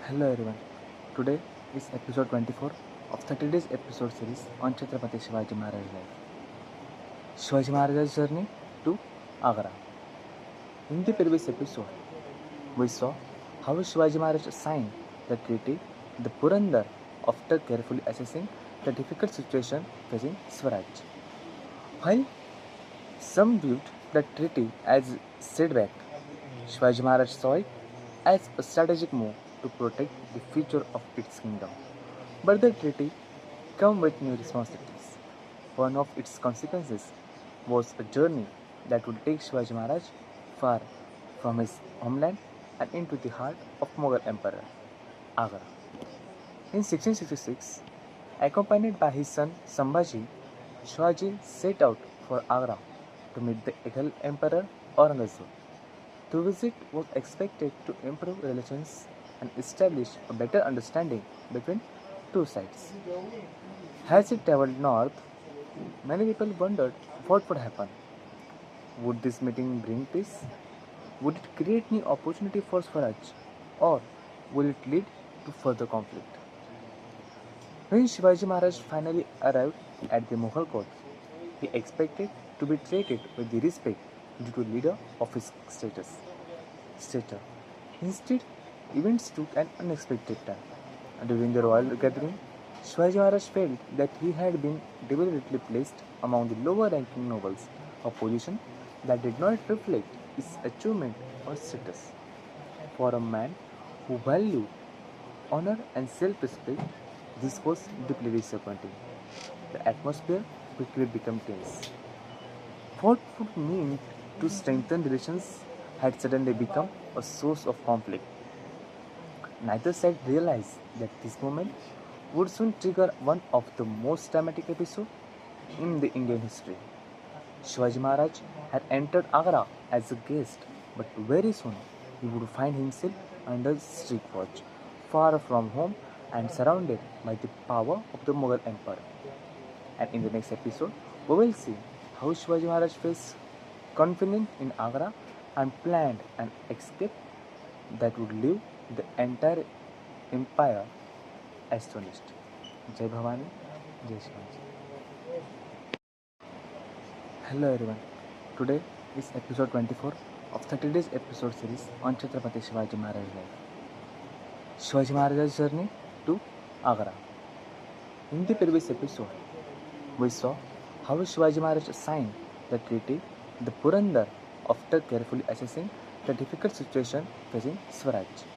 Hello everyone. Today is episode 24 of 30 days episode series on Chhatrapati Shivaji Maharaj's life. Shivaji Maharaj's journey to Agra. In the previous episode, we saw how Shivaji Maharaj signed the treaty with the Purandar after carefully assessing the difficult situation facing Swaraj. While some viewed the treaty as setback, Shivaji Maharaj saw it as a strategic move to protect the future of its kingdom. But the treaty came with new responsibilities. One of its consequences was a journey that would take Shivaji Maharaj far from his homeland and into the heart of Mughal Emperor, Agra. In 1666, accompanied by his son Sambhaji, Shivaji set out for Agra to meet the Mughal Emperor Aurangzeb. The visit was expected to improve relations and establish a better understanding between two sides. As it traveled north, many people wondered what would happen. Would this meeting bring peace? Would it create new opportunity for Swaraj? Or will it lead to further conflict? When Shivaji Maharaj finally arrived at the Mughal court, he expected to be treated with the respect due to leader of his stature. Instead, events took an unexpected turn. During the royal gathering, Shivaji Maharaj felt that he had been deliberately placed among the lower ranking nobles, a position that did not reflect his achievement or status. For a man who valued honor and self respect, this was deeply disappointing. The atmosphere quickly became tense. What would mean to strengthen relations had suddenly become a source of conflict. Neither side realized that this moment would soon trigger one of the most dramatic episodes in the Indian history. Shivaji Maharaj had entered Agra as a guest, but very soon he would find himself under strict watch, far from home and surrounded by the power of the Mughal Empire. And in the next episode, we will see how Shivaji Maharaj faced confinement in Agra and planned an escape that would leave the entire empire astonished. Jai Bhavani, Jai Shivaji. Hello everyone. Today is episode 24 of 30 days episode series on Chhatrapati Shivaji Maharaj's life. Shivaji Maharaj's journey to Agra. In the previous episode, we saw how Shivaji Maharaj signed the treaty with the Purandar after carefully assessing the difficult situation facing Swaraj.